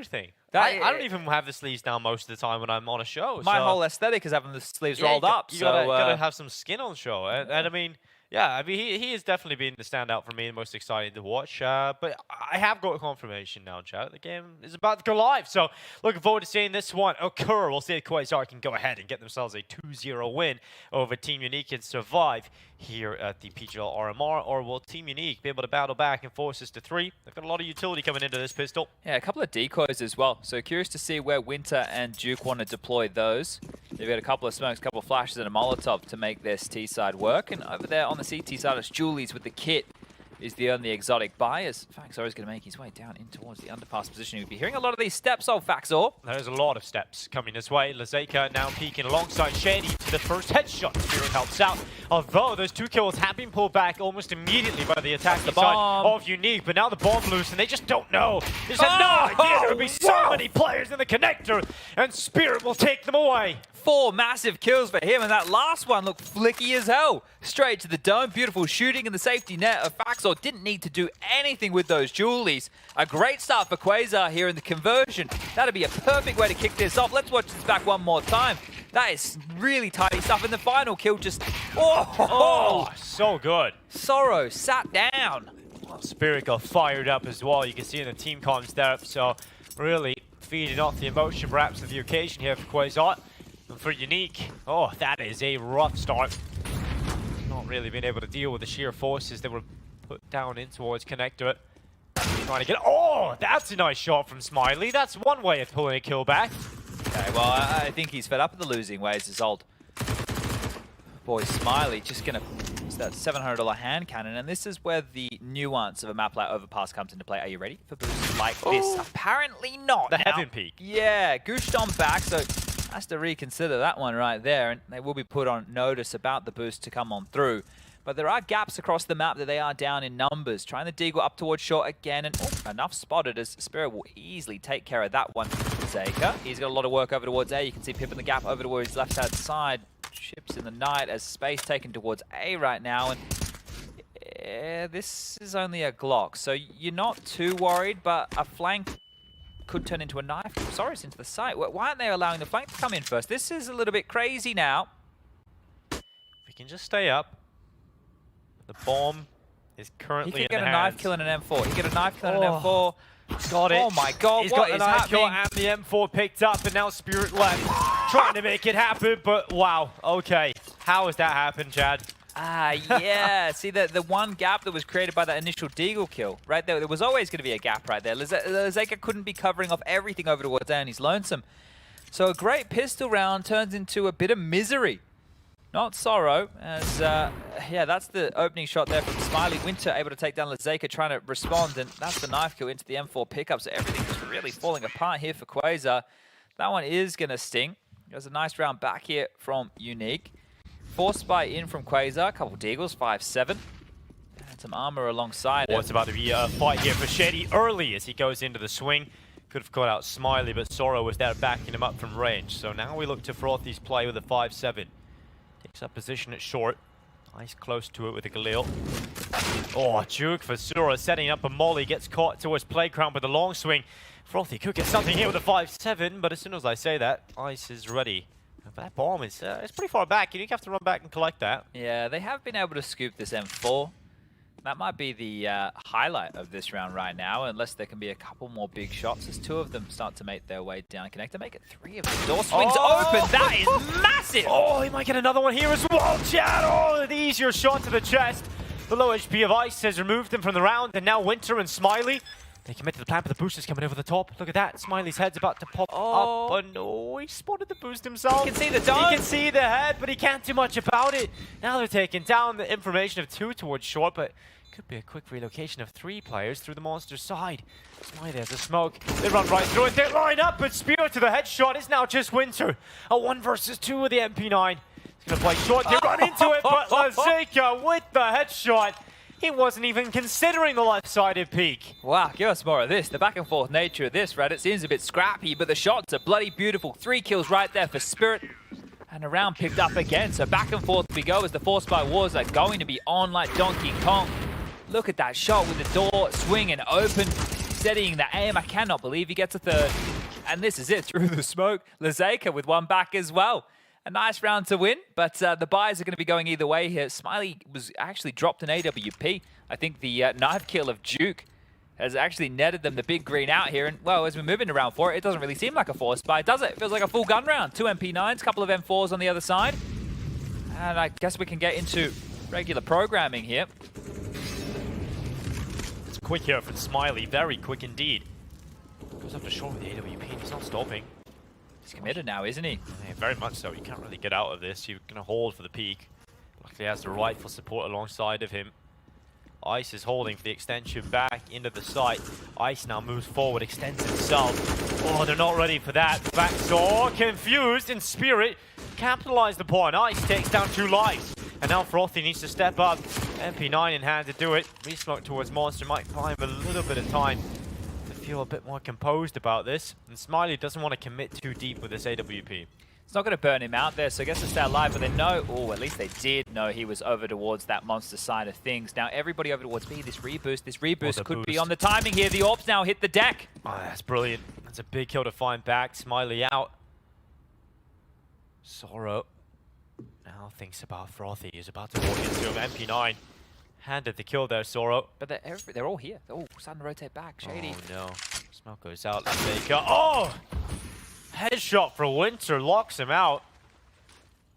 everything. I don't even have the sleeves down most of the time when I'm on a show. My whole aesthetic is having the sleeves rolled up. You gotta have some skin on show. And I mean, yeah, I mean, he has definitely been the standout for me, the most exciting to watch. But I have got confirmation now, chat. The game is about to go live. So looking forward to seeing this one occur. We'll see if QUAZAR can go ahead and get themselves a 2-0 win over Team Unique and survive here at the PGL RMR. Or will Team Unique be able to battle back and force us to 3? They've got a lot of utility coming into this pistol. Yeah, a couple of decoys as well. So curious to see where Winter and Duke want to deploy those. They've got a couple of smokes, a couple of flashes, and a Molotov to make this T side work. And over there on the CT side, it's Julie's with the kit is the only exotic buy, as Faxor is going to make his way down in towards the underpass position. You'll be hearing a lot of these steps, old Faxor. There's a lot of steps coming this way. Lazeka now peeking alongside Shady to the first headshot. Spirit helps out. Although those 2 kills have been pulled back almost immediately by the attacking side of Unique, but now the bomb loose and they just don't know. They just have no idea there would be so many players in the connector, and Spirit will take them away. 4 massive kills for him, and that last one looked flicky as hell. Straight to the dome, beautiful shooting in the safety net of Faxor. Didn't need to do anything with those Julies. A great start for QUAZAR here in the conversion. That'd be a perfect way to kick this off. Let's watch this back one more time. That is really tidy stuff. And the final kill just... Oh, so good. Sorrow sat down. Well, Spirit got fired up as well. You can see in the team comms there. So really feeding off the emotion perhaps of the occasion here for QUAZAR. And for Unique, oh, that is a rough start. Not really being able to deal with the sheer forces that were put down in towards Connector. Trying to get, oh, that's a nice shot from Smiley. That's one way of pulling a kill back. Okay, well, I think he's fed up with the losing ways as old. Boy, Smiley just gonna, it's that $700 hand cannon, and this is where the nuance of a map like Overpass comes into play. Are you ready for boosts like this? Apparently not. The Heaven Peak. Yeah, gooshed on back, so has to reconsider that one right there, and they will be put on notice about the boost to come on through. But there are gaps across the map that they are down in numbers. Trying to deagle up towards short again, and enough spotted as Spirit will easily take care of that one. Zeka, he's got a lot of work over towards A. You can see Pip in the gap over towards his left-hand side. Ships in the night as space taken towards A right now, and this is only a Glock, so you're not too worried, but a flank could turn into a knife. Sorry, it's into the site. Why aren't they allowing the flank to come in first? This is a little bit crazy now. We can just stay up. The bomb is currently in the hands. He could get a knife kill and an M4. He could get a knife kill and an M4. Got it. Oh my god, He's what got is the knife kill happening? and the M4 picked up, and now Spirit left. Trying to make it happen, but wow. Okay. How has that happened, Chad? Yeah. See, the one gap that was created by that initial deagle kill, right there, there was always going to be a gap right there. Lazeka couldn't be covering off everything over towards A, and he's lonesome. So a great pistol round turns into a bit of misery. Not sorrow, as, yeah, that's the opening shot there from Smiley. Winter able to take down Lazeka, trying to respond, and that's the knife kill into the M4 pickup, so everything is really falling apart here for QUAZAR. That one is going to sting. There's a nice round back here from Unique. Force buy in from QUAZAR, a couple deagles, 5-7. And some armor alongside It's about to be a fight here for Shady early as he goes into the swing. Could have caught out Smiley, but Sorrow was there backing him up from range. So now we look to Frothy's play with a 5-7. Takes up position at short. Nice close to it with a Galil. Oh, Juke for Sura setting up a molly. Gets caught towards playground with a long swing. Frothy could get something here with a 5-7, but as soon as I say that, Ice is ready. That bomb is it's pretty far back. You have to run back and collect that. Yeah, they have been able to scoop this M4. That might be the highlight of this round right now, unless there can be a couple more big shots as 2 of them start to make their way down connector. Make it 3 of them. Door swings open. That is massive. Oh, he might get another one here as well, Chad. Oh, the easier shot to the chest. The low HP of Ice has removed him from the round, and now Winter and Smiley, they commit to the plan, but the boost is coming over the top. Look at that. Smiley's head's about to pop up. Oh, no. He spotted the boost himself. He can see the dome. He can see the head, but he can't do much about it. Now they're taking down the information of 2 towards short, but could be a quick relocation of 3 players through the monster's side. Smiley has a smoke. They run right through it. They line up, but Spirit to the headshot is now just Winter. A 1 versus 2 with the MP9. He's going to play short. They run into it, but Lazeka with the headshot. He wasn't even considering the left-sided peak. Wow, give us more of this. The back and forth nature of this, right? It seems a bit scrappy, but the shots are bloody beautiful. 3 kills right there for Spirit. And a round picked up again. So back and forth we go as the Force by Wars are going to be on like Donkey Kong. Look at that shot with the door swinging open. steadying the aim. I cannot believe he gets a third. And this is it, through the smoke. Lazeka with one back as well. A nice round to win, but the buys are going to be going either way here. Smiley was actually dropped an AWP. I think the knife kill of Duke has actually netted them the big green out here. And, well, as we move into round 4, it doesn't really seem like a force buy, does it? It feels like a full gun round. 2 MP9s, couple of M4s on the other side. And I guess we can get into regular programming here. It's quick here from Smiley, very quick indeed. Goes up to short with the AWP, and he's not stopping. He's committed now, isn't he? Yeah, very much so. You can't really get out of this. You're going to hold for the peak. Luckily, he has the rifle support alongside of him. Ice is holding for the extension back into the site. Ice now moves forward, extends himself. Oh, they're not ready for that. Backdoor, confused in spirit. Capitalize the point. Ice takes down 2 lives. And now Frothy needs to step up. MP9 in hand to do it. Resmoke towards Monster might buy him a little bit of time to feel a bit more composed about this. And Smiley doesn't want to commit too deep with this AWP. It's not going to burn him out there, so I guess to stay alive, but they know, or at least they did know he was over towards that monster side of things. Now everybody over towards B, this reboost could be on the timing here. The orbs now hit the deck. Oh, that's brilliant. That's a big kill to find back. Smiley out. Sorrow now thinks about Frothy. He's about to walk into him. MP9 handed the kill there, Sorrow. But they're all here. They're all starting to rotate back. Shady. Oh no. Smoke goes out. Lazeka. Oh! Headshot for Winter locks him out.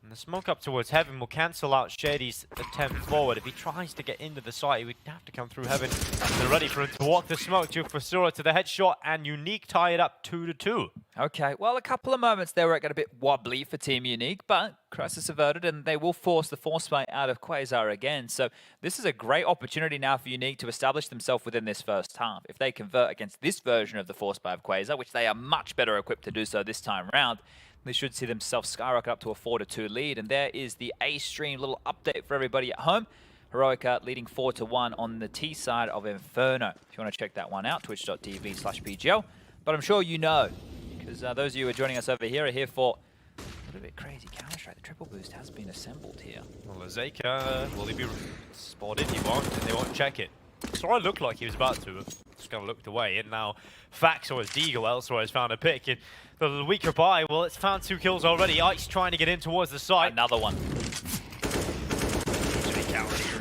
And the smoke up towards Heaven will cancel out Shady's attempt forward. If he tries to get into the site, he would have to come through Heaven. They're ready for him to walk the smoke to Fasura to the headshot, and Unique tie it up 2-2. Okay, well, a couple of moments there where it got a bit wobbly for Team Unique, but crisis averted, and they will force the force fight out of QUAZAR again. So this is a great opportunity now for Unique to establish themselves within this first half. If they convert against this version of the force fight of QUAZAR, which they are much better equipped to do so this time around, they should see themselves skyrocket up to a 4-2 lead. And there is the A-Stream little update for everybody at home. Heroica leading 4-1 on the T side of Inferno. If you want to check that one out, twitch.tv/PGL. But I'm sure you know, because those of you who are joining us over here are here for a little bit crazy Counter-Strike. The triple boost has been assembled here. Well, Lazeka, will he be spotted? He won't, and they won't check it. Sora looked like he was about to. Just kind of looked away, and now Fax or his Deagle elsewhere has found a pick. And the weaker buy, well, it's found 2 kills already. Ice trying to get in towards the site. Another one.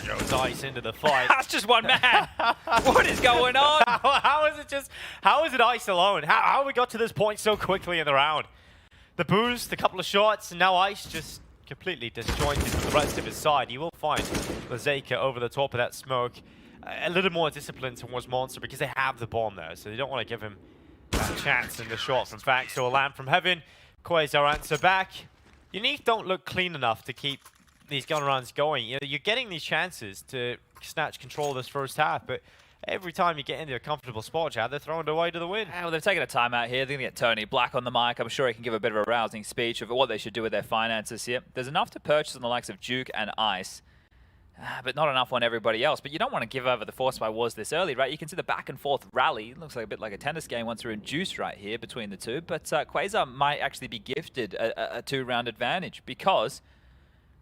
Here goes Ice into the fight. That's just one man. What is going on? How is it Ice alone? How we got to this point so quickly in the round? The boost, a couple of shots, and now Ice just completely disjointed from the rest of his side. You will find Lazeka over the top of that smoke. A little more discipline towards Monster because they have the bomb there, so they don't want to give him that chance in the shot from Fax. So a lamp from Heaven. QUAZAR answer back. Unique don't look clean enough to keep these gun runs going. You know, you're getting these chances to snatch control of this first half, but every time you get into a comfortable spot, Chad, they're thrown away to the wind. Well, they've taken a timeout here. They're going to get Tony Black on the mic. I'm sure he can give a bit of a rousing speech of what they should do with their finances here. There's enough to purchase on the likes of Duke and Ice. But not enough on everybody else. But you don't want to give over the force by wars this early, right? You can see the back and forth rally. It looks like a bit like a tennis game once we're induced right here between the two. But QUAZAR might actually be gifted a 2-round advantage because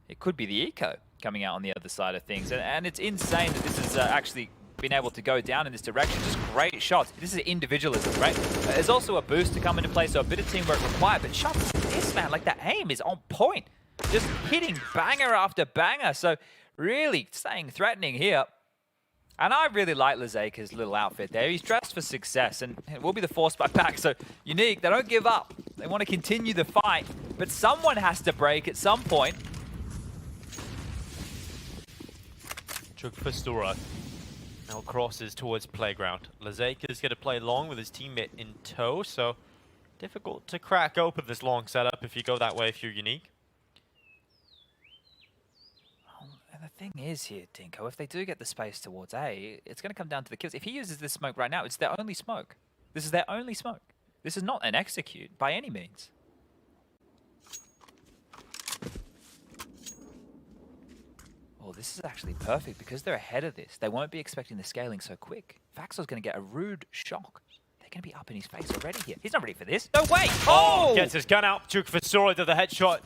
it could be the eco coming out on the other side of things. And it's insane that this has actually been able to go down in this direction. Just great shots. This is individualism, right? There's also a boost to come into play, so a bit of teamwork required. But shots like this, man, like the aim is on point. Just hitting banger after banger. So really staying threatening here. And I really like Lazeka's little outfit there. He's dressed for success, and it will be the force by back. So Unique, they don't give up. They want to continue the fight, but someone has to break at some point. Chuk Fasura now crosses towards Playground. Lazeka's going to play long with his teammate in tow, so difficult to crack open this long setup if you go that way if you're Unique. The thing is here, Dinko, if they do get the space towards A, it's going to come down to the kills. If he uses this smoke right now, it's their only smoke. This is their only smoke. This is not an execute by any means. Oh, this is actually perfect because they're ahead of this. They won't be expecting the scaling so quick. Faxor's going to get a rude shock. They're going to be up in his face already here. He's not ready for this. No way! Oh! Gets his gun out. Chuk Fasura to the headshot.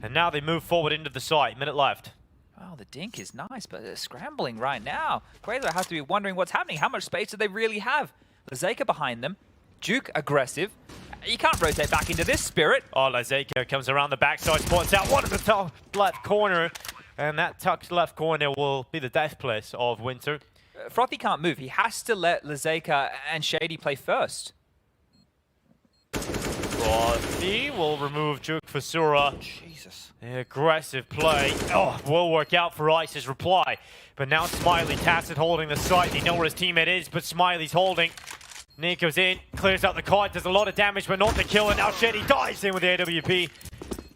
And now they move forward into the site. Minute left. Wow, the dink is nice, but they're scrambling right now. QUAZAR has to be wondering what's happening. How much space do they really have? Lazeka behind them. Duke aggressive. You can't rotate back into this, Spirit. Oh, Lazeka comes around the backside, spots out one of the top left corner. And that tucked left corner will be the death place of Winter. Frothy can't move. He has to let Lazeka and Shady play first. Frothy will remove Duke for Sura. Jesus. Aggressive play. Oh, will work out for Ice's reply. But now Smiley, Tacit holding the site. They know where his teammate is, but Smiley's holding. Nico's in, clears out the card, does a lot of damage, but not the kill. And now Shady dives in with the AWP.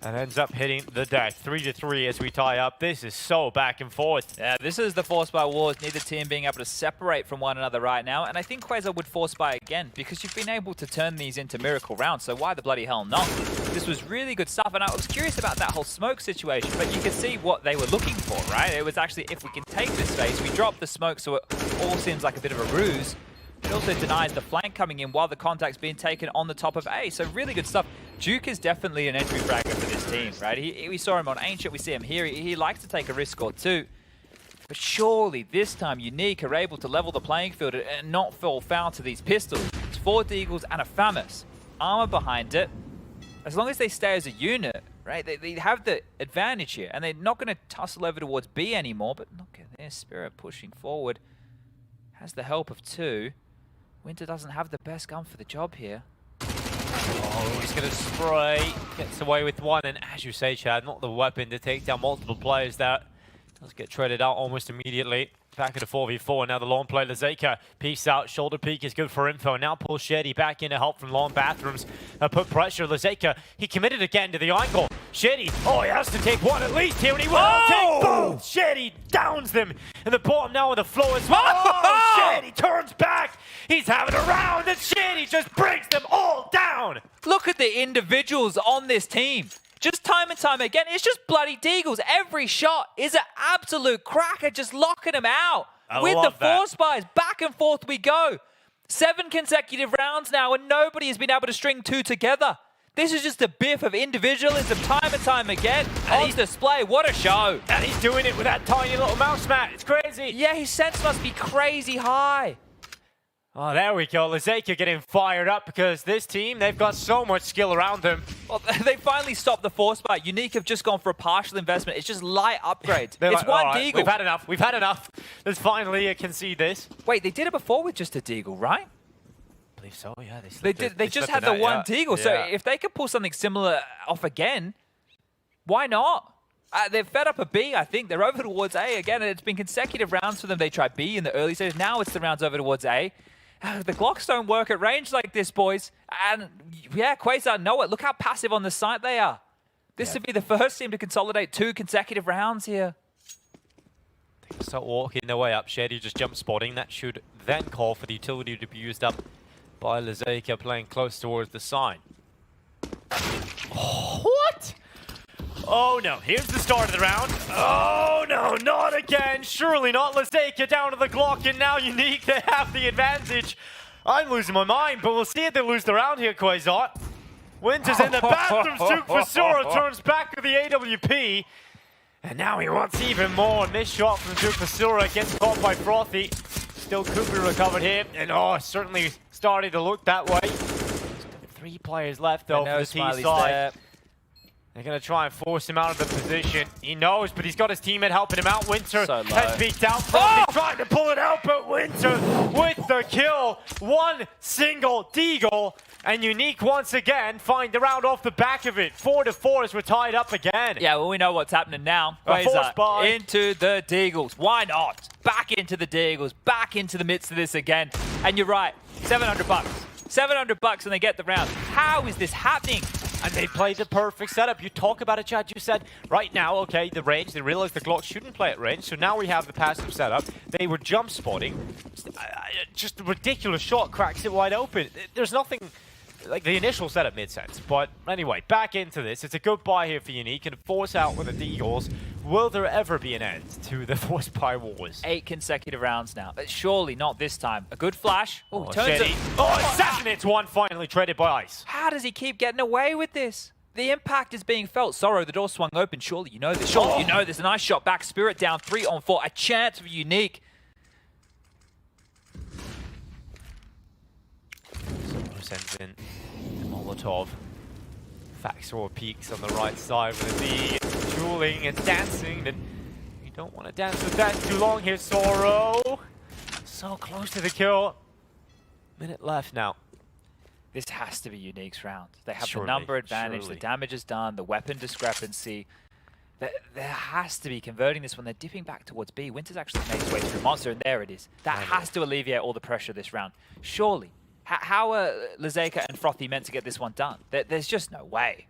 And ends up hitting the deck. 3-3 as we tie up. This is so back and forth. Yeah, this is the Force Buy Wars. Neither team being able to separate from one another right now. And I think QUAZAR would Force Buy again because you've been able to turn these into miracle rounds. So why the bloody hell not? This was really good stuff. And I was curious about that whole smoke situation. But you can see what they were looking for, right? It was actually, if we can take this phase, we drop the smoke so it all seems like a bit of a ruse. It also denies the flank coming in while the contact's being taken on the top of A. So really good stuff. Duke is definitely an entry fragger for this team, right? We saw him on Ancient, we see him here. He likes to take a risk or two. But surely this time Unique are able to level the playing field and not fall foul to these pistols. It's 4 Deagles and a FAMAS. Armor behind it. As long as they stay as a unit, right? They have the advantage here. And they're not going to tussle over towards B anymore. But look at their Spirit pushing forward. Has the help of 2. Winter doesn't have the best gun for the job here. Oh, he's going to spray. Gets away with one. And as you say, Chad, not the weapon to take down multiple players. That does get traded out almost immediately. Back at a 4v4. Now the long play. Lazeka peeks out. Shoulder peek is good for info. Now pulls Shady back in to help from long bathrooms. Put pressure. Lazeka, he committed again to the angle. Shady, oh, he has to take one at least here, and he will take both. Shady downs them. And the bottom now on the floor as well. Oh, Shady turns back. He's having a round, and Shady just brings them all down. Look at the individuals on this team. Just time and time again, it's just bloody Deagles. Every shot is an absolute cracker, just locking them out. With the Force Buys, back and forth we go. 7 consecutive rounds now, and nobody has been able to string 2 together. This is just a biff of individualism time and time again. On display, what a show. And he's doing it with that tiny little mouse mat. It's crazy. Yeah, his sense must be crazy high. Oh, there we go. Lazeka getting fired up because this team, they've got so much skill around them. Well, they finally stopped the Force Buy. Unique have just gone for a partial investment. It's just light upgrades. It's like, one right, Deagle. We've had enough. We've had enough. Let's finally concede this. Wait, they did it before with just a Deagle, right? I believe so, yeah. They just had the one Deagle. So if they could pull something similar off again, why not? They've fed up a B, I think. They're over towards A again, and it's been consecutive rounds for them. They tried B in the early stages. Now it's the rounds over towards A. The Glocks don't work at range like this, boys. And yeah, QUAZAR know it. Look how passive on the site they are. This would be the first team to consolidate 2 consecutive rounds here. They start walking their way up. Shady just jump spotting. That should then call for the utility to be used up by Lazeka playing close towards the sign. Oh, what? Oh no, here's the start of the round. Oh no, not again. Surely not. Lazeka down to the Glock, and now Unique, they have the advantage. I'm losing my mind, but we'll see if they lose the round here, QUAZAR. Winter's in the bathrooms. Duke Fasura turns back with the AWP. And now he wants even more. Missed shot from Duke Fasura gets caught by Frothy. Still could be recovered here. And oh, certainly starting to look that way. 3 players left though for the T side. They're going to try and force him out of the position. He knows, but he's got his teammate helping him out. Winter has peeked out. Frothy trying to pull it out, but Winter with the kill. 1 single Deagle. And Unique once again find the round off the back of it. 4-4 as we're tied up again. Yeah, well, we know what's happening now. QUAZAR into the Deagles. Why not? Back into the Deagles. Back into the midst of this again. And you're right, $700. $700 and they get the round. How is this happening? And they played the perfect setup. You talk about it, Chad. You said, right now, okay, the range. They realized the Glock shouldn't play at range. So now we have the passive setup. They were jump spotting. Just a ridiculous shot cracks it wide open. There's nothing... Like, the initial setup made sense. But anyway, back into this. It's a good buy here for Unique and force out with the Deagles. Will there ever be an end to the Force Buy Wars? 8 consecutive rounds now. Surely not this time. A good flash. Oh, turns it. Oh, second hits 1 finally traded by Ice. How does he keep getting away with this? The impact is being felt. Sorrow, the door swung open. Surely you know this. Surely you know this. A nice shot back. Spirit down 3 on 4. A chance for Unique. sends in the Molotov. Faxor peaks on the right side with the dueling and dancing. And you don't want to dance with that too long here, Sorrow. So close to the kill. Minute left now. This has to be Unique's round. They have Surely, the number advantage, surely. the damage is done, the weapon discrepancy. There has to be converting this when they're dipping back towards B. Winter's actually made his way through Monster, and there it is. That has to alleviate all the pressure this round. Surely. How are Lazeka and Frothy meant to get this one done? There's just no way.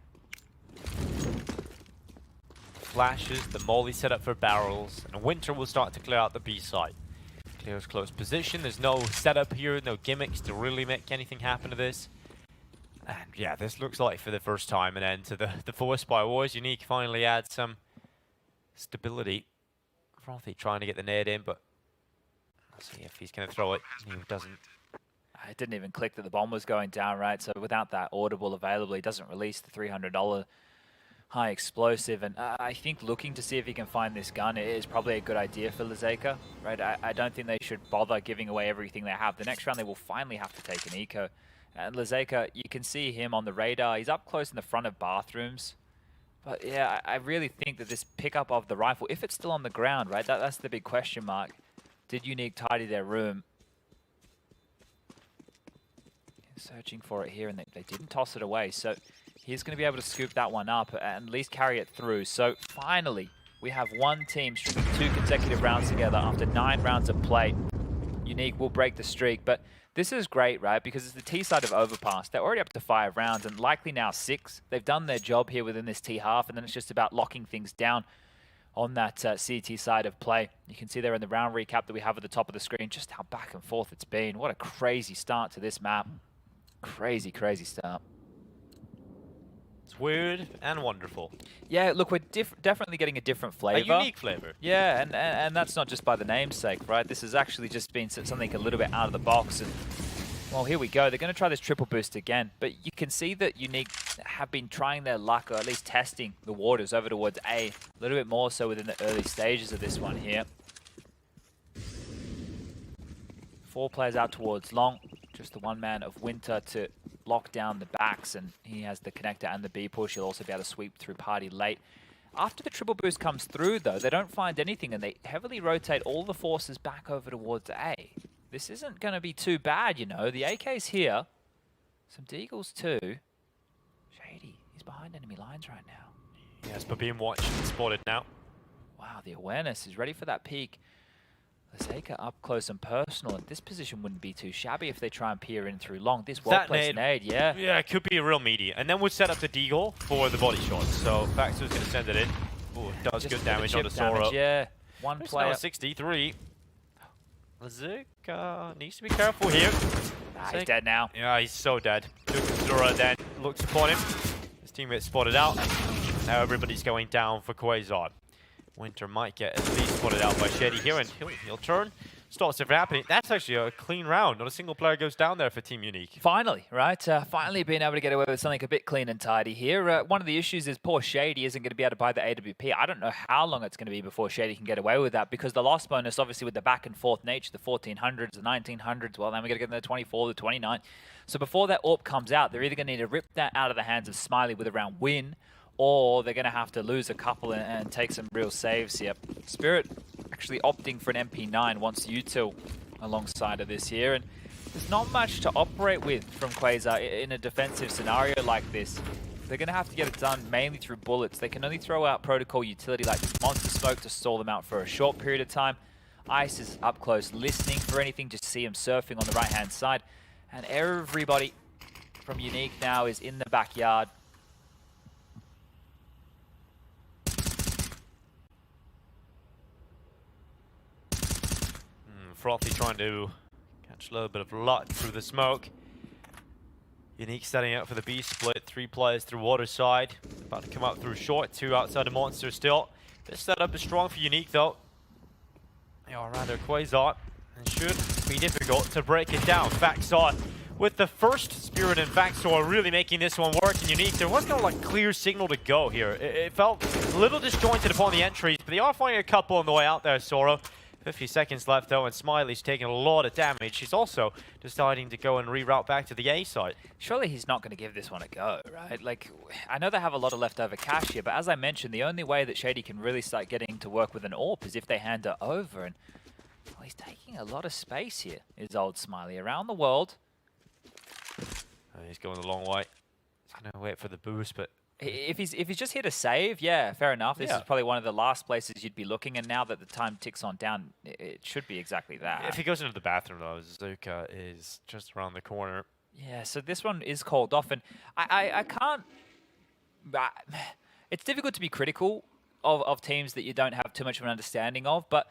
Flashes, the molly set up for barrels, and Winter will start to clear out the B side. Clears close position. There's no setup here, no gimmicks to really make anything happen to this. And yeah, this looks like for the first time an end to the force by Wars. Unique finally adds some stability. Frothy trying to get the nade in, but let's see if he's going to throw it. He doesn't. It didn't even click that the bomb was going down, right? So without that audible available, he doesn't release the $300 high explosive. And I think looking to see if he can find this gun is probably a good idea for Lazeka, right? I don't think they should bother giving away everything they have. The next round, they will finally have to take an eco. And Lazeka, you can see him on the radar. He's up close in the front of bathrooms. But yeah, I really think that this pickup of the rifle, if it's still on the ground, right? That's the big question mark. Did Unique tidy their room? Searching for it here, and they didn't toss it away. So he's going to be able to scoop that one up and at least carry it through. So finally, we have one team stringing 2 consecutive rounds together after 9 rounds of play. Unique will break the streak, but this is great, right? Because it's the T side of Overpass. They're already up to 5 rounds and likely now 6. They've done their job here within this T half, and then it's just about locking things down on that CT side of play. You can see there in the round recap that we have at the top of the screen just how back and forth it's been. What a crazy start to this map. Crazy, crazy start. It's weird and wonderful. Yeah, look, we're definitely getting a different flavor. A unique flavor. Yeah, and that's not just by the namesake, right? This has actually just been something a little bit out of the box. And well, here we go. They're going to try this triple boost again. But you can see that Unique have been trying their luck, or at least testing the waters over towards A. A little bit more so within the early stages of this one here. 4 players out towards long. Just the one man of Winter to lock down the backs, and he has the connector and the B push. He'll also be able to sweep through party late. After the triple boost comes through, though, they don't find anything, and they heavily rotate all the forces back over towards A. This isn't going to be too bad, you know. The AK's here. Some Deagles too. Shady, he's behind enemy lines right now. Yes, but being watched and spotted now. Wow, the awareness is ready for that peak. Lazeka up close and personal, and this position wouldn't be too shabby if they try and peer in through long. This well-placed nade, yeah. Yeah, it could be a real meaty. And then we'll set up the deagle for the body shot. So Faxor's going to send it in. Oh, it does good damage on the Sora. Yeah, one player. 63. Lazeka needs to be careful here. He's dead now. Yeah, he's so dead. Zora then looks upon him. His teammate spotted out. Now everybody's going down for QUAZAR. Winter might get at least spotted out by Shady here, and he'll turn. Starts it happening. That's actually a clean round. Not a single player goes down there for Team Unique. Finally, right? Finally being able to get away with something a bit clean and tidy here. One of the issues is poor Shady isn't going to be able to buy the AWP. I don't know how long it's going to be before Shady can get away with that, because the loss bonus, obviously with the back and forth nature, the 1400s, the 1900s, well, then we're going to get the 24, the 29. So before that AWP comes out, they're either going to need to rip that out of the hands of Smiley with a round win, or they're going to have to lose a couple and take some real saves here. Spirit actually opting for an MP9, wants util alongside of this here, and there's not much to operate with from QUAZAR in a defensive scenario like this. They're going to have to get it done mainly through bullets. They can only throw out protocol utility like Monster Smoke to stall them out for a short period of time. Ice is up close listening for anything, just see him surfing on the right-hand side. And everybody from Unique now is in the backyard. Frothy trying to catch a little bit of luck through the smoke. Unique setting up for the B split. 3 players through water side. About to come up through short. 2 outside the monster still. This setup is strong for Unique though. Or rather QUAZAR. And should be difficult to break it down. Faxor with the first Spirit and Faxor really making this one work. And Unique, there was no like clear signal to go here. It felt a little disjointed upon the entries, but they are finding a couple on the way out there, Sora. 50 seconds left though, and Smiley's taking a lot of damage. He's also deciding to go and reroute back to the A side. Surely he's not going to give this one a go, right? Like, I know they have a lot of leftover cash here, but as I mentioned, the only way that Shady can really start getting to work with an AWP is if they hand it over. And well, he's taking a lot of space here, is old Smiley. Around the world. He's going the long way. He's going to wait for the boost, but if he's just here to save, yeah, fair enough. This is probably one of the last places you'd be looking, and now that the time ticks on down, it should be exactly that. If he goes into the bathroom, though, Zuka is just around the corner. Yeah, so this one is called off, and I can't... It's difficult to be critical of teams that you don't have too much of an understanding of, but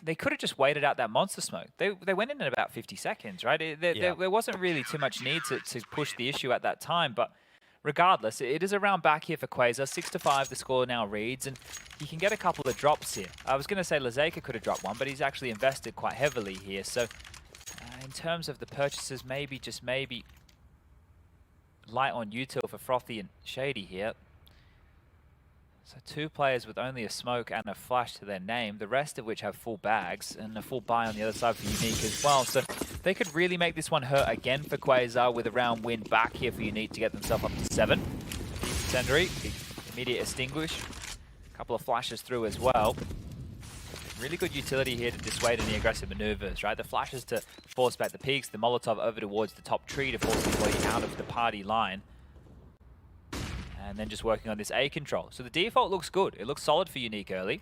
they could have just waited out that monster smoke. They went in about 50 seconds, right? There wasn't really too much need to push the issue at that time, but regardless, it is a round back here for QUAZAR. 6-5 the score now reads, and you can get a couple of drops here. I was going to say Lazeka could have dropped one, but he's actually invested quite heavily here. So in terms of the purchases, maybe light on util for Frothy and Shady here. So 2 players with only a smoke and a flash to their name, the rest of which have full bags and a full buy on the other side for Unique as well. So they could really make this one hurt again for QUAZAR with a round win back here for Unique to get themselves up to 7. Incendiary, immediate extinguish, a couple of flashes through as well. Really good utility here to dissuade any aggressive maneuvers, right? The flashes to force back the peaks, the Molotov over towards the top tree to force everybody out of the party line. And then just working on this A control. So the default looks good. It looks solid for Unique early.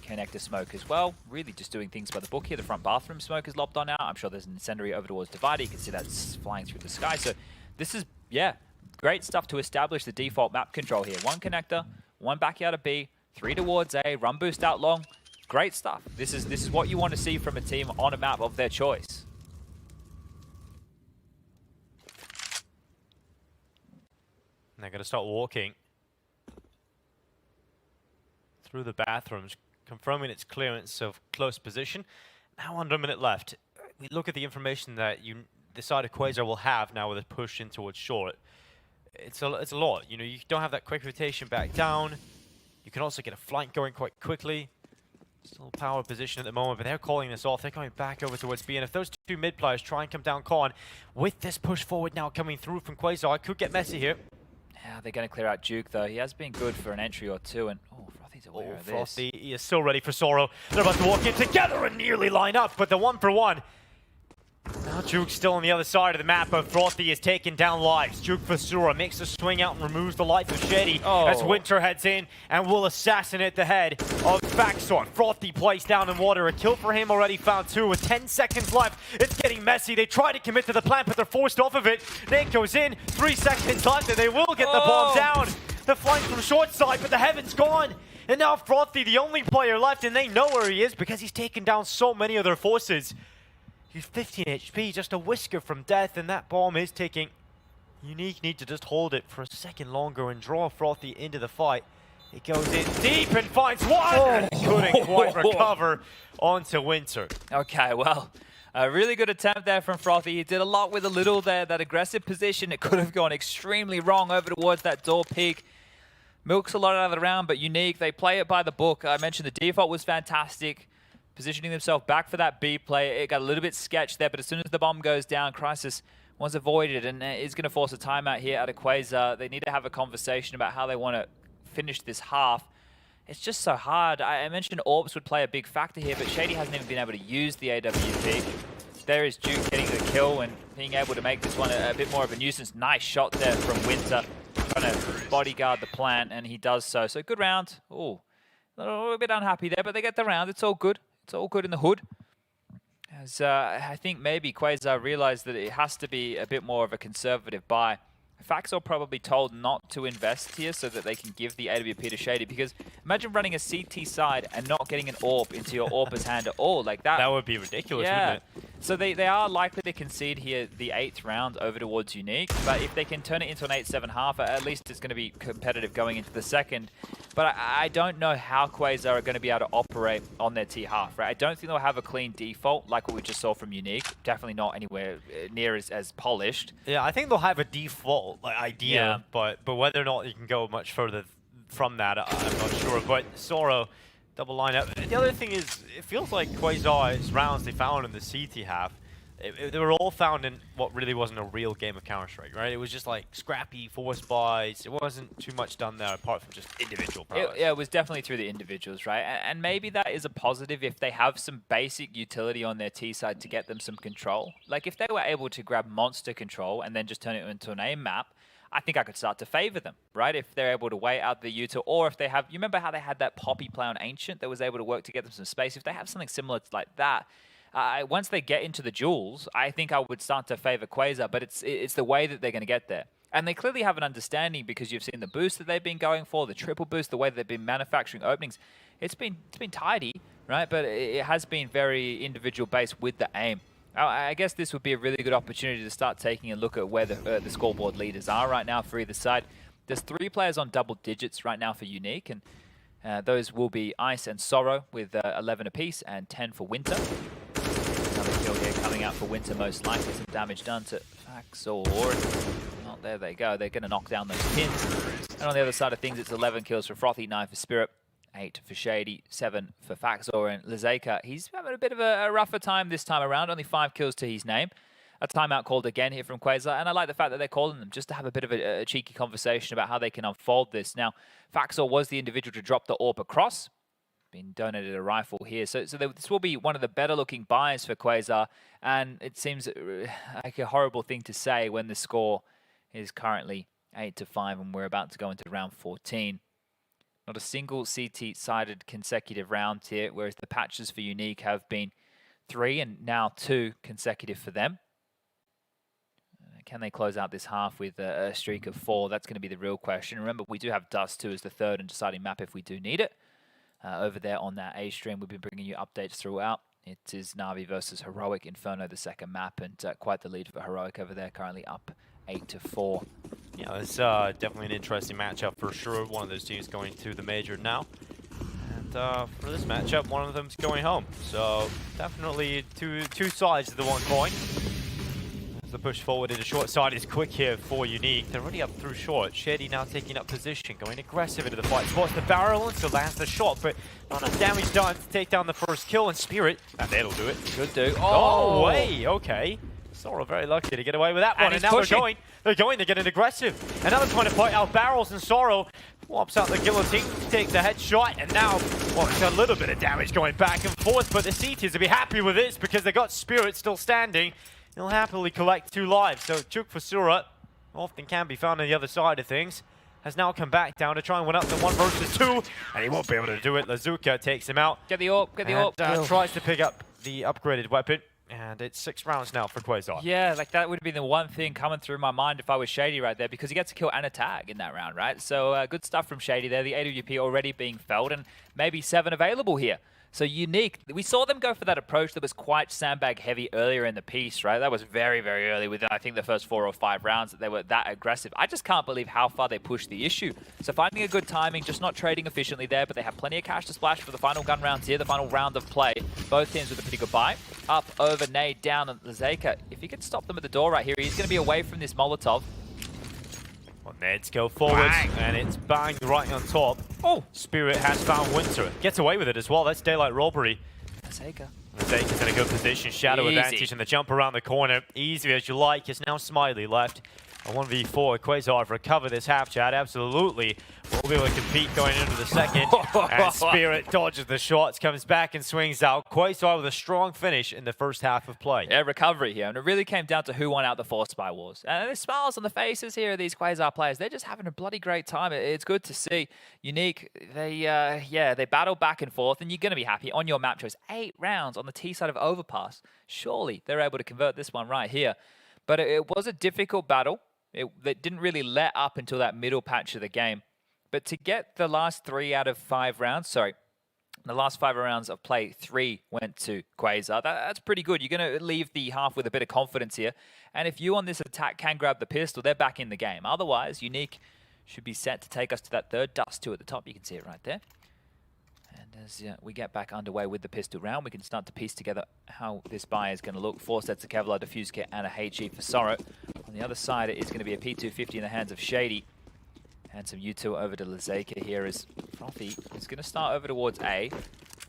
Connector smoke as well. Really just doing things by the book here. The front bathroom smoke is lobbed on out. I'm sure there's an incendiary over towards Divider. You can see that's flying through the sky. So this is, yeah, great stuff to establish the default map control here. 1 connector, 1 backyard of B, 3 towards A, run boost out long. Great stuff. This is what you want to see from a team on a map of their choice. They're going to start walking through the bathrooms, confirming its clearance of close position. Now under a minute left. We look at the information that the side of QUAZAR will have now with a push in towards short. It's a lot. You know, you don't have that quick rotation back down. You can also get a flank going quite quickly. Still power position at the moment, but they're calling this off. They're going back over towards B, and if those 2 mid players try and come down con, with this push forward now coming through from QUAZAR, it could get messy here. Yeah, they're going to clear out Duke, though. He has been good for an entry or 2, and Frothy's aware of this. Frothy, he is still ready for Soro. They're about to walk in together and nearly line up, but the 1-for-1. Now Duke's still on the other side of the map, but Frothy is taking down lives. Duke for Sura makes a swing out and removes the life of Shady as Winter heads in and will assassinate the head of Faxor. Frothy placed down in water. A kill for him already found 2 with 10 seconds left. It's getting messy. They try to commit to the plant, but they're forced off of it. Nate goes in, 3 seconds left, and they will get the bomb down. The flank from short side, but the heaven's gone. And now Frothy, the only player left, and they know where he is because he's taken down so many of their forces. He's 15 HP, just a whisker from death, and that bomb is ticking. Unique need to just hold it for a second longer and draw Frothy into the fight. It goes in deep and finds one! And couldn't quite recover onto Winter. Okay, well, a really good attempt there from Frothy. He did a lot with a little there. That aggressive position, it could have gone extremely wrong over towards that door peak. Milks a lot out of the round, but Unique, they play it by the book. I mentioned the default was fantastic. Positioning themselves back for that B play. It got a little bit sketched there, but as soon as the bomb goes down, Crisis was avoided and is going to force a timeout here out of QUAZAR. They need to have a conversation about how they want to finish this half. It's just so hard. I mentioned AWPs would play a big factor here, but Shady hasn't even been able to use the AWP. There is Duke getting the kill and being able to make this one a bit more of a nuisance. Nice shot there from Winter, trying to bodyguard the plant, and he does so. So good round. Oh, a little bit unhappy there, but they get the round. It's all good. It's all good in the hood. As I think maybe QUAZAR realized that it has to be a bit more of a conservative buy. Faxor probably told not to invest here so that they can give the AWP to Shady, because imagine running a CT side and not getting an AWP into your AWPer's hand at all. Like that would be ridiculous, yeah. wouldn't it? So they are likely to concede here the 8th round over towards Unique, but if they can turn it into an 8-7 half, at least it's going to be competitive going into the second. But I don't know how QUAZAR are going to be able to operate on their T half, right? I don't think they'll have a clean default like what we just saw from Unique. Definitely not anywhere near as polished. Yeah, I think they'll have a default idea, but whether or not you can go much further from that, I'm not sure. But Soro Double lineup. The other thing is, it feels like QUAZAR's rounds they found in the CT half, they were all found in what really wasn't a real game of Counter-Strike, right? It was just like scrappy, forced buys. It wasn't too much done there apart from just individual prowess. Yeah, it was definitely through the individuals, right? And maybe that is a positive if they have some basic utility on their T side to get them some control. Like if they were able to grab monster control and then just turn it into an aim map, I think I could start to favor them, right? If they're able to wait out the util, or if they have, you remember how they had that Poppy play on Ancient that was able to work to get them some space? If they have something similar to like that, once they get into the duels, I think I would start to favor QUAZAR, but it's the way that they're going to get there. And they clearly have an understanding because you've seen the boost that they've been going for, the triple boost, the way that they've been manufacturing openings. It's been tidy, right? But it has been very individual based with the aim. I guess this would be a really good opportunity to start taking a look at where the scoreboard leaders are right now for either side. There's 3 players on double digits right now for Unique, and those will be Ice and Sorrow with 11 apiece and 10 for Winter. Another kill here coming out for Winter, most likely. Some damage done to FaXor. Oh, there they go. They're going to knock down those pins. And on the other side of things, it's 11 kills for Frothy, 9 for Spirit, 8 for Shady, 7 for FaXor. And Lazeka, he's having a bit of a rougher time this time around. Only 5 kills to his name. A timeout called again here from QUAZAR. And I like the fact that they're calling them just to have a bit of a cheeky conversation about how they can unfold this. Now, FaXor was the individual to drop the AWP across. Been donated a rifle here. So this will be one of the better looking buys for QUAZAR. And it seems like a horrible thing to say when the score is currently 8-5 and we're about to go into round 14. Not a single CT-sided consecutive round here, whereas the patches for Unique have been 3 and now 2 consecutive for them. Can they close out this half with a streak of 4? That's going to be the real question. Remember, we do have Dust 2 as the third and deciding map if we do need it. Over there on that A stream, we've been bringing you updates throughout. It is Na'Vi versus Heroic, Inferno the second map, and quite the lead for Heroic over there, currently up 8-4. Yeah, it's definitely an interesting matchup for sure. One of those teams going to the major now. And for this matchup, one of them's going home. So definitely two sides of the one coin. As the push forward into short side is quick here for Unique. They're already up through short. Shady now taking up position, going aggressive into the fight. Spots the barrel and still lands the shot, but not enough damage done to take down the first kill. And Spirit, and that'll do it. Should do. Oh, way, okay. Sorrow very lucky to get away with that one, and now they're getting aggressive. Another trying to point out barrels, and Sorrow whops out the guillotine, takes the headshot, and now, well, it's got a little bit of damage going back and forth, but the CTs will be happy with this because they got Spirit still standing. He'll happily collect 2 lives, so Chuk Fasura often can be found on the other side of things. Has now come back down to try and win up the 1 versus 2, and he won't be able to do it. Lazuka takes him out. Get the AWP, get the AWP. Tries to pick up the upgraded weapon. And it's 6 rounds now for QUAZAR. Yeah, like that would have been the one thing coming through my mind if I was Shady right there, because he gets a kill and a tag in that round, right? So good stuff from Shady there. The AWP already being felled and maybe 7 available here. So Unique, we saw them go for that approach that was quite sandbag heavy earlier in the piece, right? That was very, very early within, I think, the first 4 or 5 rounds that they were that aggressive. I just can't believe how far they pushed the issue. So finding a good timing, just not trading efficiently there, but they have plenty of cash to splash for the final gun rounds here, the final round of play. Both teams with a pretty good buy. Up, over, nade, down, and Lazeka, if he could stop them at the door right here, he's going to be away from this Molotov. Well, Neds go forward, and it's bang right on top. Oh, Spirit has found Winter. Gets away with it as well. That's daylight robbery. Lazeka's in a good position. Shadow advantage and the jump around the corner. Easy as you like. It's now Smiley left. A 1v4. QUAZAR recover this half, Chad. Absolutely. We'll be able to compete going into the second. And Spirit dodges the shots, comes back and swings out. QUAZAR with a strong finish in the first half of play. Yeah, recovery here. And it really came down to who won out the 4 spy wars. And there's smiles on the faces here of these QUAZAR players. They're just having a bloody great time. It's good to see. Unique, they battle back and forth, and you're going to be happy on your map choice. 8 rounds on the T side of Overpass. Surely they're able to convert this one right here. But it was a difficult battle. It didn't really let up until that middle patch of the game. But to get the last 3 out of 5 rounds, the last 5 rounds of play, 3 went to QUAZAR. That's pretty good. You're going to leave the half with a bit of confidence here. And if you on this attack can grab the pistol, they're back in the game. Otherwise, Unique should be set to take us to that third. Dust 2 at the top. You can see it right there. And as we get back underway with the pistol round, we can start to piece together how this buy is going to look. 4 sets of Kevlar, Diffuse Kit, and a HE for Sorrow. On the other side, it is going to be a P250 in the hands of Shady. And some U2 over to Lazeka here as Frothy is going to start over towards A.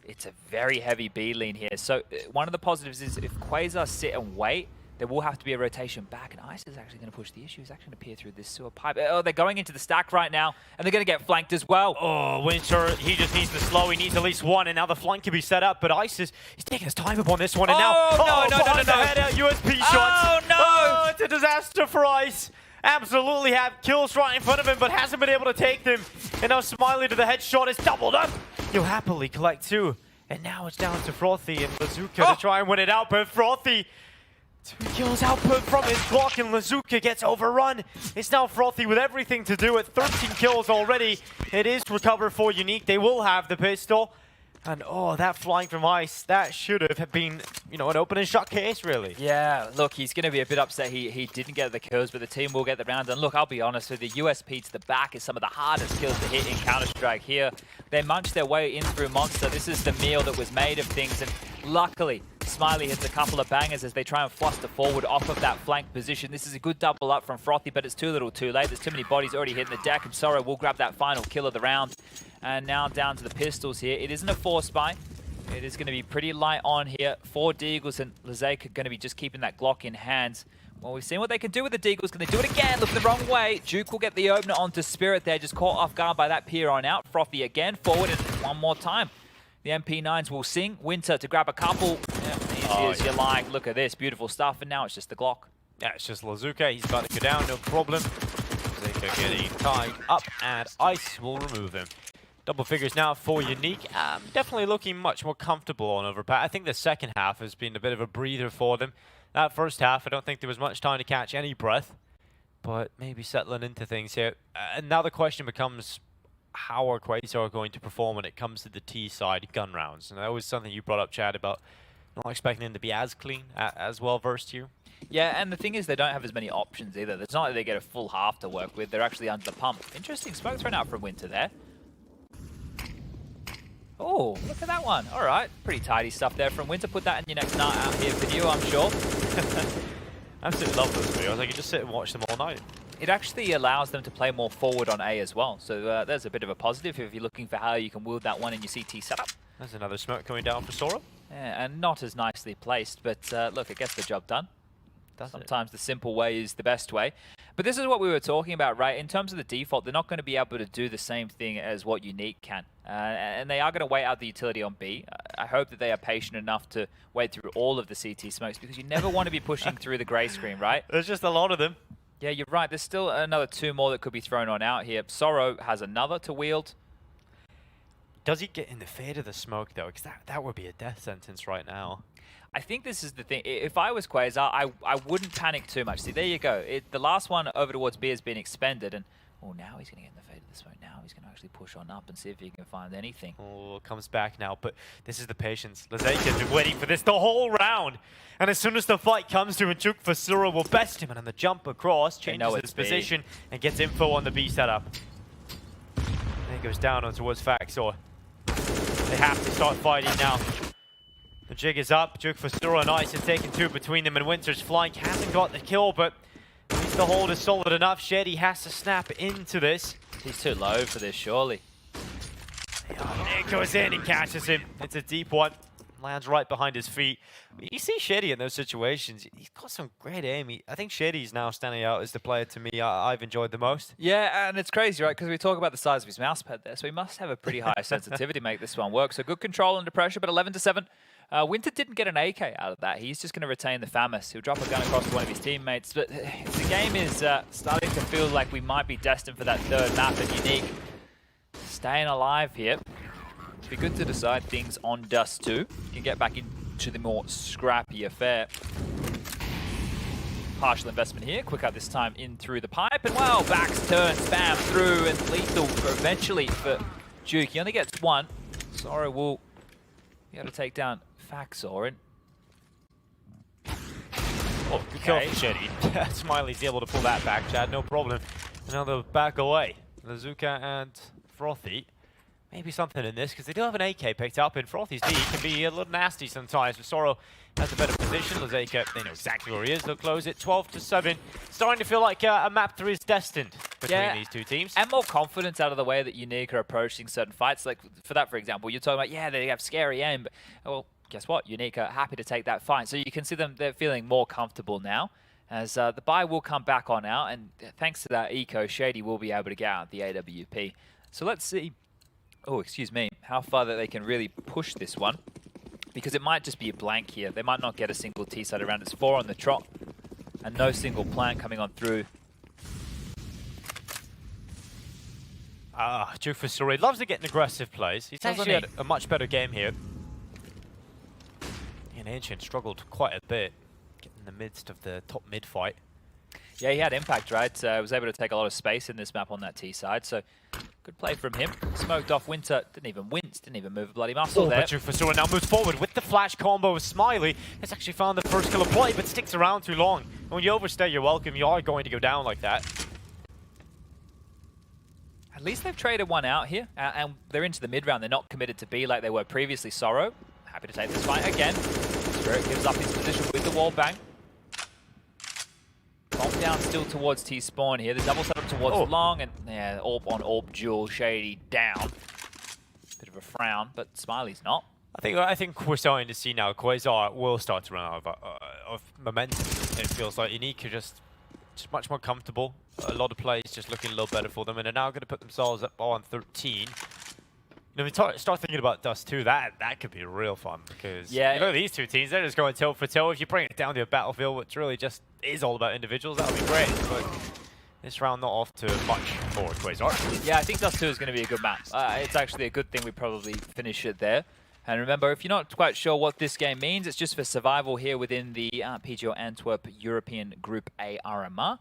It's a very heavy B lean here. So one of the positives is if QUAZAR sit and wait, there will have to be a rotation back, and Ice is actually going to push the issue. He's actually going to peer through this sewer pipe. Oh, they're going into the stack right now, and they're going to get flanked as well. Oh, Winter, he just needs to slow. He needs at least one, and now the flank can be set up, but Ice is he's taking his time upon this one, and now... No. Head out, USP shots. Oh, no! Oh, it's a disaster for Ice. Absolutely have kills right in front of him, but hasn't been able to take them. And now Smiley to the headshot is doubled up. He'll happily collect two. And now it's down to Frothy and Lazuka to try and win it out, but Frothy... 2 kills output from his Glock, and Lazuka gets overrun. It's now Frothy with everything to do it. 13 kills already. It is recover for Unique. They will have the pistol. And oh, that flying from Ice, that should have been, you know, an open and shut case, really. Yeah, look, he's going to be a bit upset he didn't get the kills, but the team will get the round. And look, I'll be honest with you, USP to the back is some of the hardest kills to hit in Counter-Strike here. They munched their way in through Monster. This is the meal that was made of things, and luckily, Smiley hits a couple of bangers as they try and fluster forward off of that flank position. This is a good double up from Frothy, but it's too little too late. There's too many bodies already hitting the deck, and Sorrow will grab that final kill of the round. And now down to the pistols here. It isn't a 4-spy. It is going to be pretty light on here. 4 Deagles, and Lazeka going to be just keeping that Glock in hands. Well, we've seen what they can do with the Deagles. Can they do it again? Look the wrong way. Duke will get the opener onto Spirit there, just caught off guard by that peer on out. Frothy again, forward, and one more time. The MP9s will sing. Winter to grab a couple. Yeah, easy as you like. Look at this. Beautiful stuff. And now it's just the Glock. Yeah, it's just Lazuka. He's about to go down, no problem. Lazuka getting tied up, and Ice will remove him. Double figures now for Unique. Definitely looking much more comfortable on Overpass. I think the second half has been a bit of a breather for them. That first half, I don't think there was much time to catch any breath. But maybe settling into things here. And now the question becomes, how are QUAZAR going to perform when it comes to the T side gun rounds? And that was something you brought up, Chad, about not expecting them to be as clean, as well versed here. Yeah, and the thing is, they don't have as many options either. It's not like they get a full half to work with. They're actually under the pump. Interesting smoke thrown out from Winter there. Oh, look at that one. All right, pretty tidy stuff there from Winter. Put that in your next night out here for you, I'm sure. I absolutely love those videos. I could just sit and watch them all night. It actually allows them to play more forward on A as well. So there's a bit of a positive if you're looking for how you can wield that one in your CT setup. There's another smoke coming down for Sora. Yeah, and not as nicely placed, but look, it gets the job done. Sometimes the simple way is the best way. But this is what we were talking about, right? In terms of the default, they're not going to be able to do the same thing as what Unique can. And they are going to wait out the utility on B. I hope that they are patient enough to wait through all of the CT smokes, because you never want to be pushing through the grey screen, right? There's just a lot of them. Yeah, you're right. There's still another 2 more that could be thrown on out here. Sorrow has another to wield. Does he get in the fade of the smoke, though? Because that would be a death sentence right now. I think this is the thing. If I was QUAZAR, I wouldn't panic too much. See, there you go. The last one over towards B has been expended, and oh, now he's going to get in the fade of the smoke. Now he's going to actually push on up and see if he can find anything. Oh, comes back now, but this is the patience. Lazeka's been waiting for this the whole round, and as soon as the fight comes to Juk for Sura will best him, and on the jump across, changes his position and gets info on the B setup. And it goes down on towards Faxor. They have to start fighting now. The jig is up. Juk for Sura and Ice have taken 2 between them, and Winter's flank hasn't got the kill, but at least the hold is solid enough. Sheddy has to snap into this. He's too low for this, surely. It goes in and catches him. It's a deep one. Lands right behind his feet. You see Sheddy in those situations. He's got some great aim. I think Sheddy's now standing out as the player to me I've enjoyed the most. Yeah, and it's crazy, right? Because we talk about the size of his mouse pad there, so he must have a pretty high sensitivity to make this one work. So good control under pressure, but 11-7. Winter didn't get an AK out of that. He's just going to retain the FAMAS. He'll drop a gun across to one of his teammates. But the game is starting to feel like we might be destined for that 3rd map, and Unique staying alive here. It'd be good to decide things on Dust 2. You can get back into the more scrappy affair. Partial investment here. Quick out this time in through the pipe. And well, backs turn, spam through, and lethal eventually for Duke. He only gets 1. Sorrow will be able to take down Faxor. Oh, good kill for Sheddy. Smiley's able to pull that back, Chad, no problem. Now they'll back away. Lazuka and Frothy. maybe something in this, because they do have an AK picked up, and Frothy's D can be a little nasty sometimes, but Soro has a better position. Lazeka, they know exactly where he is. They'll close it 12-7. Starting to feel like a map 3 is destined between these two teams. And more confidence out of the way that Unique are approaching certain fights. Like, for that, for example, you're talking about, yeah, they have scary aim, but, well, guess what? Unique are happy to take that fight. So you can see them, they're feeling more comfortable now, as the buy will come back on out, and thanks to that eco, Shady will be able to get out the AWP. So let's see, oh, excuse me, how far that they can really push this one, because it might just be a blank here. They might not get a single T-side around. It's 4 on the trot, and no single plant coming on through. Duke for Suri loves to get in aggressive plays. He's actually had a much better game here. And Ancient struggled quite a bit, getting in the midst of the top mid fight. Yeah, he had impact, right? Was able to take a lot of space in this map on that T side, so good play from him. Smoked off Winter, didn't even wince, didn't even move a bloody muscle there. But Duke for Suri now moves forward with the flash combo with Smiley. Has actually found the first kill of play, but sticks around too long. And when you overstay your welcome, you are going to go down like that. At least they've traded one out here, and they're into the mid round. They're not committed to B like they were previously. Sorrow, happy to take this fight again. Spirit gives up his position with the wall bang. Bomb down still towards T-spawn here. The double setup towards long, and yeah, AWP on AWP duel, Shady down. Bit of a frown, but Smiley's not. I think we're starting to see now QUAZAR will start to run out of momentum. It feels like Unique are just much more comfortable. A lot of plays just looking a little better for them, and they're now going to put themselves up on 13. You know, we start thinking about Dust 2, that could be real fun, because you know, these two teams, they're just going toe for toe. If you bring it down to a battlefield, which really just is all about individuals, that would be great. But this round not off to much for QUAZAR. Yeah, I think Dust 2 is going to be a good map. It's actually a good thing we probably finish it there. And remember, if you're not quite sure what this game means, it's just for survival here within the PGL Antwerp European Group A RMR.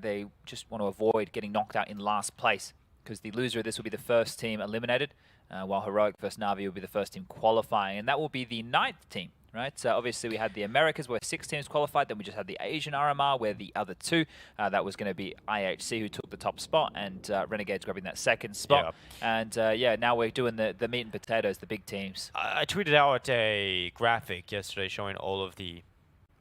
They just want to avoid getting knocked out in last place, because the loser of this will be the first team eliminated, while Heroic vs Na'Vi will be the first team qualifying, and that will be the 9th team, right? So obviously we had the Americas where 6 teams qualified, then we just had the Asian RMR where the other 2, that was going to be IHC who took the top spot, and Renegades grabbing that 2nd spot. Yeah. And yeah, now we're doing the meat and potatoes, the big teams. I tweeted out a graphic yesterday showing all of the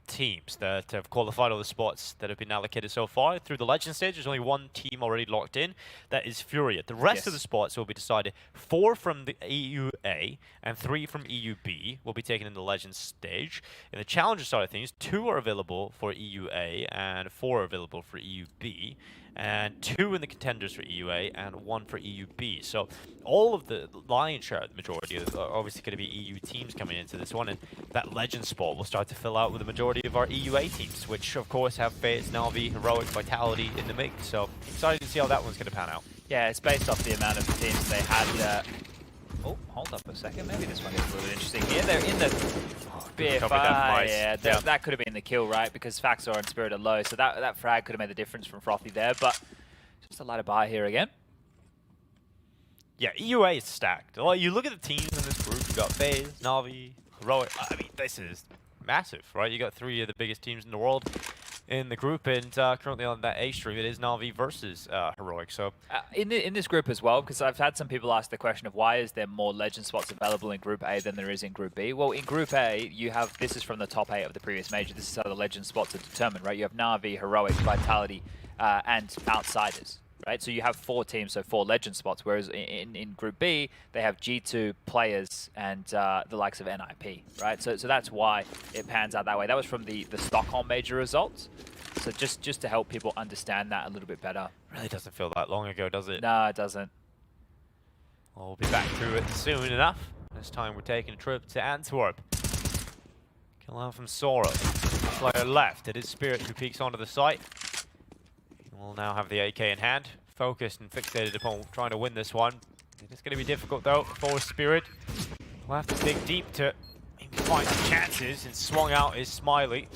teams that have qualified, all the spots that have been allocated so far. Through the legend stage, there's only 1 team already locked in. That is Furia. The rest of the spots will be decided. 4 from the EU A and 3 from EU B will be taken in the legend stage. In the challenger side of things, 2 are available for EU A and 4 are available for EU B. And 2 in the contenders for EUA and 1 for EUB. So all of the lion's share, the majority, are obviously going to be EU teams coming into this one, and that legend spot will start to fill out with the majority of our EUA teams, which of course have FaZe, Na'Vi, Heroic, Vitality in the mix. So excited to see how that one's going to pan out. Yeah, it's based off the amount of teams they had. Oh, hold up a second. Maybe this one is a little bit interesting here. They're in the BFI. Yeah, that could have been the kill, right? Because Faxor and Spirit are low, so that frag could have made the difference from Frothy there. But just a ladder buy here again. Yeah, EUA is stacked. Well, you look at the teams in this group. You got FaZe, Na'Vi, Heroic. I mean, this is massive, right? You got 3 of the biggest teams in the world in the group, and currently on that A stream, it is Na'Vi versus Heroic. So in this group as well, because I've had some people ask the question of why is there more legend spots available in Group A than there is in Group B? Well, in Group A, you have, this is from the top 8 of the previous major. This is how the legend spots are determined, right? You have Na'Vi, Heroic, Vitality, and Outsiders. Right, so you have 4 teams, so 4 legend spots, whereas in Group B, they have G2 players and the likes of NIP, right? So that's why it pans out that way. That was from the Stockholm major results. So just to help people understand that a little bit better. Really doesn't feel that long ago, does it? No, it doesn't. Well, we'll be back to it soon enough. This time we're taking a trip to Antwerp. Kill out from Sora. Player left. It is Spirit who peeks onto the site. We'll now have the AK in hand, focused and fixated upon trying to win this one. It's going to be difficult though for Spirit. We'll have to dig deep to maybe find some chances, and swung out is Smiley.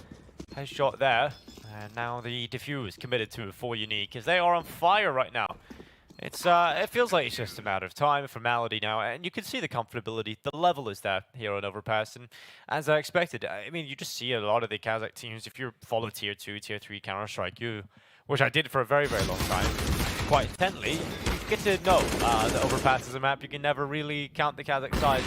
Headshot there, and now the defuse committed to for Unique, as they are on fire right now. It's it feels like it's just a matter of time, a formality now, and you can see the comfortability. The level is there here on Overpass, and as I expected, I mean, you just see a lot of the Kazakh teams. If you follow Tier 2, Tier 3 Counter-Strike, which I did for a very, very long time, quite intently, good to know the Overpass is a map you can never really count the Kazakh side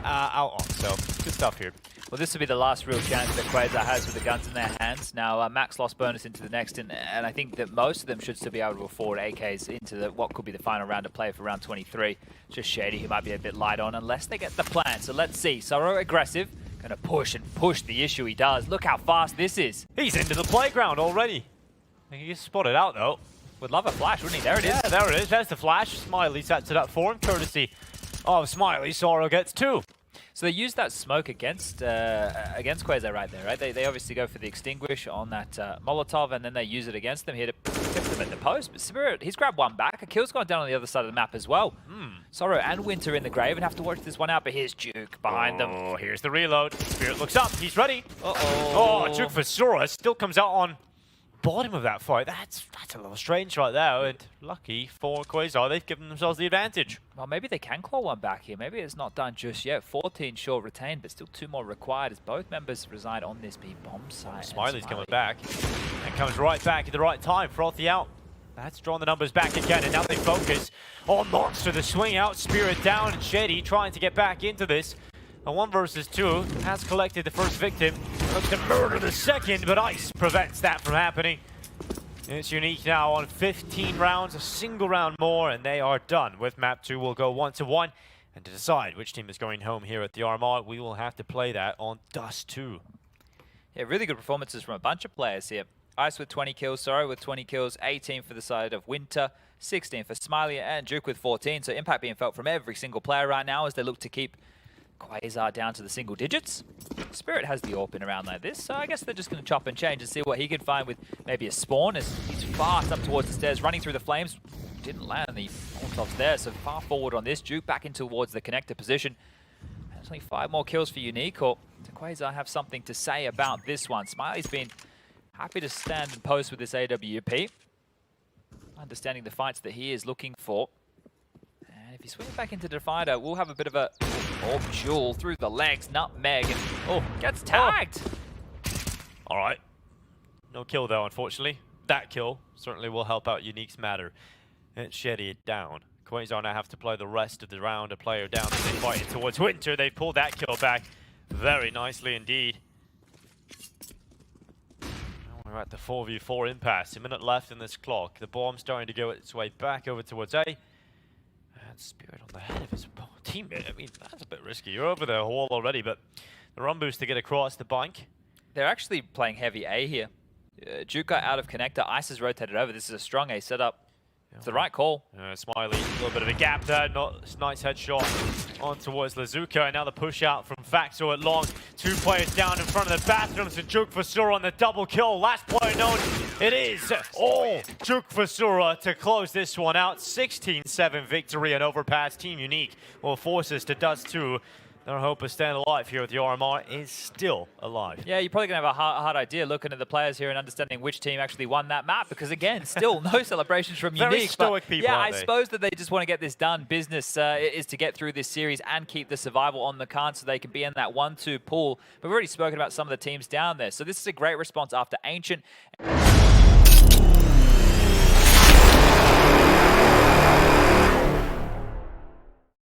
out on. So good stuff here. Well, this will be the last real chance that QUAZAR has with the guns in their hands. Now, max loss bonus into the next, and I think that most of them should still be able to afford AKs into what could be the final round of play for round 23. Just Shady, who might be a bit light on, unless they get the plan. So let's see. Soro aggressive, gonna push and push the issue he does. Look how fast this is. He's into the playground already. He's spotted out though. Would love a flash, wouldn't he? There it is. Yeah, there it is. There's the flash. Smiley sets it up for him, courtesy of Smiley. Soro gets 2. So they use that smoke against QUAZAR right there, right? They obviously go for the extinguish on that Molotov, and then they use it against them here to get them at the post. But Spirit, he's grabbed one back. A kill's gone down on the other side of the map as well. Soro and Winter in the grave and have to watch this one out, but here's Duke behind them. Oh, here's the reload. Spirit looks up. He's ready. Uh-oh. Oh, Duke for Sora still comes out on bottom of that fight. That's a little strange right there, and lucky for QUAZAR, they've given themselves the advantage. Well, maybe they can claw one back here. Maybe it's not done just yet. 14 sure retained, but still 2 more required as both members reside on this B bomb site. Smiley's coming back and comes right back at the right time. Frothy out. That's drawn the numbers back again, and now they focus on Monster. The swing out, Spirit down, and Shady trying to get back into this. A 1 versus 2 has collected the first victim. Looks to murder the second, but Ice prevents that from happening. It's Unique now on 15 rounds, a single round more, and they are done with map 2. We'll go 1-1, and to decide which team is going home here at the RMR, we will have to play that on Dust 2. Yeah, really good performances from a bunch of players here. Ice with 20 kills, Soro with 20 kills, 18 for the side of Winter, 16 for Smiley, and Duke with 14. So impact being felt from every single player right now as they look to keep QUAZAR down to the single digits. Spirit has the AWP in around like this, so I guess they're just going to chop and change and see what he can find with maybe a spawn as he's fast up towards the stairs, running through the flames. Didn't land the Molotovs there, so far forward on this. Duke back in towards the connector position. There's only 5 more kills for Unique, or does QUAZAR have something to say about this one? Smiley's been happy to stand and post with this AWP, understanding the fights that he is looking for. And if he swings back into Divider, we'll have a bit of a jewel through the legs, nutmeg, and gets tagged. All right. No kill though, unfortunately. That kill certainly will help out Unique's matter. It's Shady it down. QUAZAR now have to play the rest of the round. A player down as they fight it towards Winter. They pull that kill back very nicely indeed. Now we're at the 4v4 impasse. A minute left in this clock. The bomb's starting to go its way back over towards A. And Spirit on the head of his teammate. I mean, that's a bit risky. You're over the wall already, but the run boost to get across the bank. They're actually playing heavy A here. Duke got out of connector. Ice has rotated over. This is a strong A setup. It's the right call. Smiley, a little bit of a gap there. Nice headshot on towards Lazuka. And now the push out from Faxo at long. 2 players down in front of the bathrooms. And Duke for Sura on the double kill. Last player known. It is all Duke for Sura to close this one out. 16-7 victory and Overpass. Team Unique will force us to Dust 2. Their hope of staying alive here at the RMR is still alive. Yeah, you're probably going to have a hard idea looking at the players here and understanding which team actually won that map, because again, still no celebrations from Unique. Very stoic people, yeah, aren't I they? suppose that they just want to get this done. Business is to get through this series and keep the survival on the card so they can be in that 1-2 pool. But we've already spoken about some of the teams down there. So this is a great response after Ancient.